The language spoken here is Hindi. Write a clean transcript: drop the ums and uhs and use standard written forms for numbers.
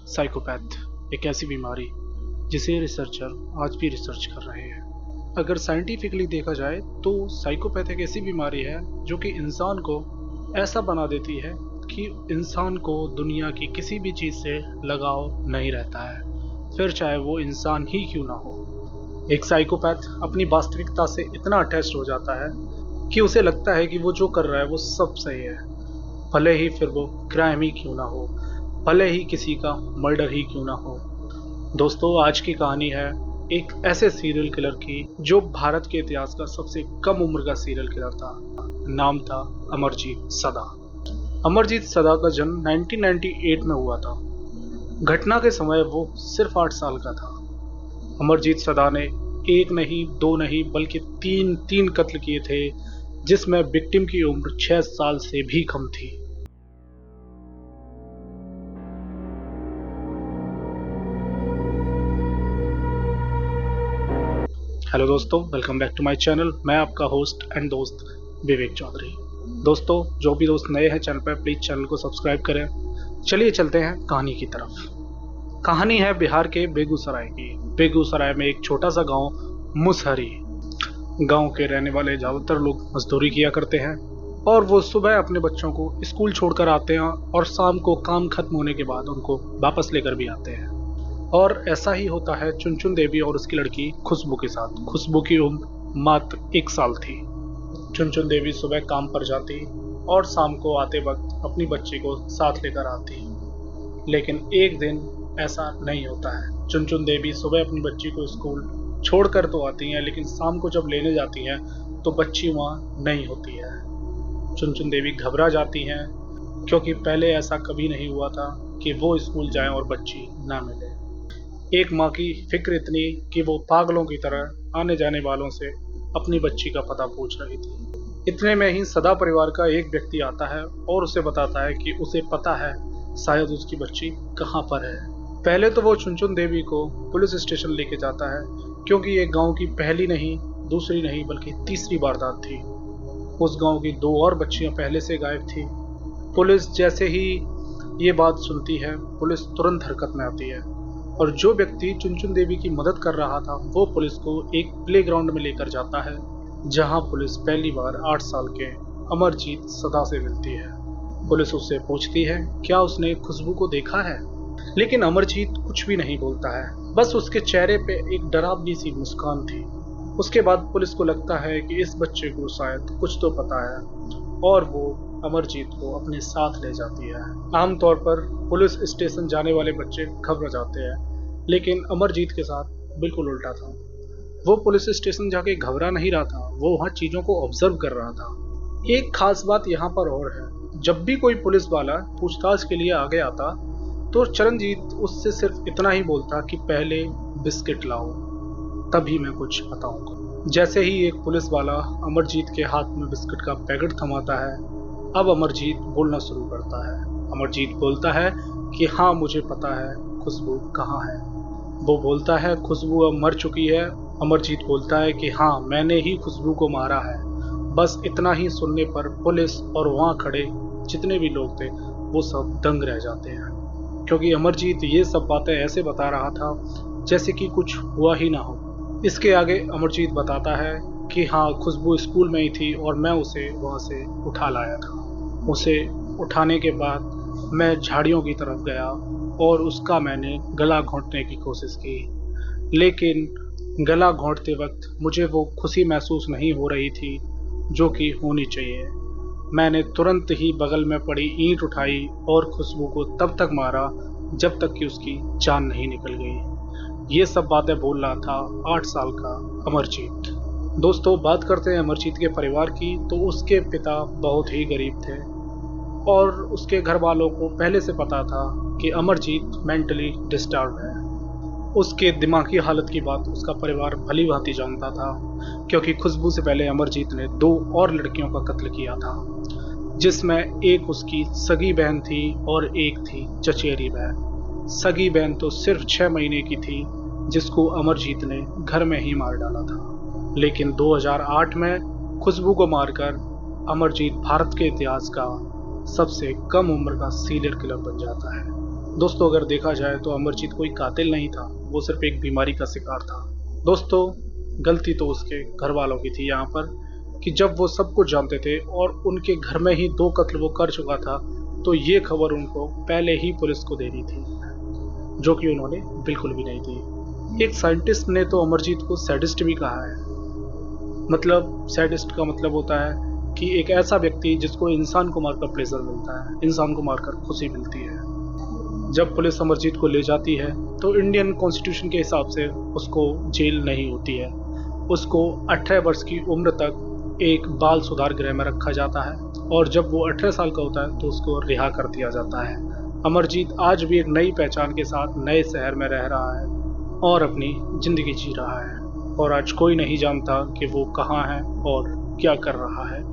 साइकोपैथ एक ऐसी बीमारी जिसे रिसर्चर आज भी रिसर्च कर रहे हैं। अगर साइंटिफिकली देखा जाए तो साइकोपैथ एक ऐसी बीमारी है जो कि इंसान को ऐसा बना देती है कि इंसान को दुनिया की किसी भी चीज़ से लगाव नहीं रहता है, फिर चाहे वो इंसान ही क्यों ना हो। एक साइकोपैथ अपनी वास्तविकता से इतना अटैच्ड हो जाता है कि उसे लगता है कि वो जो कर रहा है वो सब सही है, भले ही फिर वो क्राइम ही क्यों ना हो, भले ही किसी का मर्डर ही क्यों ना हो। दोस्तों, आज की कहानी है एक ऐसे सीरियल किलर की जो भारत के इतिहास का सबसे कम उम्र का सीरियल किलर था। नाम था अमरजीत सदा। अमरजीत सदा का जन्म 1998 में हुआ था। घटना के समय वो सिर्फ 8 साल का था। अमरजीत सदा ने एक नहीं, दो नहीं, बल्कि तीन कत्ल किए थे, जिसमें विक्टिम की उम्र 6 साल से भी कम थी। हेलो दोस्तों, welcome back to my channel. मैं आपका होस्ट एंड दोस्त विवेक चौधरी। दोस्तों, जो भी दोस्त नए हैं चैनल पर, प्लीज चैनल को सब्सक्राइब करें। चलिए चलते हैं कहानी की तरफ। कहानी है बिहार के बेगूसराय की। बेगूसराय में एक छोटा सा गांव मुसहरी। गांव के रहने वाले ज़्यादातर लोग मजदूरी किया करते हैं और वो सुबह अपने बच्चों को स्कूल छोड़कर आते हैं और शाम को काम खत्म होने के बाद उनको वापस लेकर भी आते हैं। और ऐसा ही होता है चुनचुन देवी और उसकी लड़की खुशबू के साथ। खुशबू की उम्र मात्र 1 साल थी। चुनचुन देवी सुबह काम पर जाती और शाम को आते वक्त अपनी बच्ची को साथ लेकर आती। लेकिन एक दिन ऐसा नहीं होता है। चुनचुन देवी सुबह अपनी बच्ची को स्कूल छोड़कर तो आती हैं, लेकिन शाम को जब लेने जाती हैं तो बच्ची वहाँ नहीं होती है। चुनचुन देवी घबरा जाती हैं, क्योंकि पहले ऐसा कभी नहीं हुआ था कि वो स्कूल जाएं और बच्ची ना मिले। एक माँ की फिक्र इतनी कि वो पागलों की तरह आने जाने वालों से अपनी बच्ची का पता पूछ रही थी। इतने में ही सदा परिवार का एक व्यक्ति आता है और उसे बताता है कि उसे पता है शायद उसकी बच्ची कहाँ पर है। पहले तो वो चुनचुन देवी को पुलिस स्टेशन लेके जाता है, क्योंकि ये गांव की पहली नहीं, दूसरी नहीं, बल्कि तीसरी वारदात थी। उस गांव की 2 और बच्चियां पहले से गायब थी। पुलिस जैसे ही ये बात सुनती है, पुलिस तुरंत हरकत में आती है और जो व्यक्ति चुनचुन देवी की मदद कर रहा था वो पुलिस को एक प्लेग्राउंड में लेकर जाता है, जहां पुलिस पहली बार 8 साल के अमरजीत सदा से मिलती है। पुलिस उससे पूछती है क्या उसने खुशबू को देखा है, लेकिन अमरजीत कुछ भी नहीं बोलता है। बस उसके चेहरे पे एक डरावनी सी मुस्कान थी। उसके बाद पुलिस को लगता है कि इस बच्चे को शायद कुछ तो पता है और वो अमरजीत को अपने साथ ले जाती है। आमतौर पर पुलिस स्टेशन जाने वाले बच्चे घबरा जाते हैं, लेकिन अमरजीत के साथ बिल्कुल उल्टा था। वो पुलिस स्टेशन जाके घबरा नहीं रहा था, वो वहाँ चीजों को ऑब्जर्व कर रहा था। एक खास बात यहाँ पर और है, जब भी कोई पुलिस वाला पूछताछ के लिए आगे आता तो चरणजीत उससे सिर्फ इतना ही बोलता कि पहले बिस्किट लाओ, तभी मैं कुछ बताऊंगा। जैसे ही एक पुलिस वाला अमरजीत के हाथ में बिस्किट का पैकेट थमाता है, अब अमरजीत बोलना शुरू करता है। अमरजीत बोलता है कि हाँ, मुझे पता है खुशबू कहाँ है। वो बोलता है खुशबू अब मर चुकी है। अमरजीत बोलता है कि हाँ, मैंने ही खुशबू को मारा है। बस इतना ही सुनने पर पुलिस और वहाँ खड़े जितने भी लोग थे वो सब दंग रह जाते हैं, क्योंकि अमरजीत ये सब बातें ऐसे बता रहा था जैसे कि कुछ हुआ ही ना हो। इसके आगे अमरजीत बताता है कि हाँ, खुशबू स्कूल में ही थी और मैं उसे वहाँ से उठा लाया था। उसे उठाने के बाद मैं झाड़ियों की तरफ गया और उसका मैंने गला घोंटने की कोशिश की, लेकिन गला घोंटते वक्त मुझे वो खुशी महसूस नहीं हो रही थी जो कि होनी चाहिए। मैंने तुरंत ही बगल में पड़ी ईंट उठाई और खुशबू को तब तक मारा जब तक कि उसकी जान नहीं निकल गई। ये सब बातें बोल रहा था 8 साल का अमरजीत। दोस्तों, बात करते हैं अमरजीत के परिवार की, तो उसके पिता बहुत ही गरीब थे और उसके घर वालों को पहले से पता था कि अमरजीत मेंटली डिस्टर्ब है। उसके दिमागी हालत की बात उसका परिवार भली भांति जानता था, क्योंकि खुशबू से पहले अमरजीत ने 2 और लड़कियों का कत्ल किया था, जिसमें एक उसकी सगी बहन थी और एक थी चचेरी बहन। सगी बहन तो सिर्फ 6 महीने की थी, जिसको अमरजीत ने घर में ही मार डाला था। लेकिन 2008 में खुशबू को मारकर अमरजीत भारत के इतिहास का सबसे कम उम्र का सीरियल किलर बन जाता है। दोस्तों अगर देखा जाए तो अमरजीत कोई कातिल नहीं था, वो सिर्फ एक बीमारी का शिकार था। दोस्तों गलती तो उसके घर वालों की थी यहाँ पर, कि जब वो सब कुछ जानते थे और उनके घर में ही 2 कत्ल वो कर चुका था, तो ये खबर उनको पहले ही पुलिस को देनी थी, जो कि उन्होंने बिल्कुल भी नहीं दी। एक साइंटिस्ट ने तो अमरजीत को सैडिस्ट भी कहा है। मतलब सैडिस्ट का मतलब होता है कि एक ऐसा व्यक्ति जिसको इंसान को मारकर प्लेजर मिलता है, इंसान को मारकर खुशी मिलती है। जब पुलिस अमरजीत को ले जाती है तो इंडियन कॉन्स्टिट्यूशन के हिसाब से उसको जेल नहीं होती है, उसको 18 वर्ष की उम्र तक एक बाल सुधार गृह में रखा जाता है, और जब वो 18 साल का होता है तो उसको रिहा कर दिया जाता है। अमरजीत आज भी एक नई पहचान के साथ नए शहर में रह रहा है और अपनी ज़िंदगी जी रहा है, और आज कोई नहीं जानता कि वो कहाँ है और क्या कर रहा है।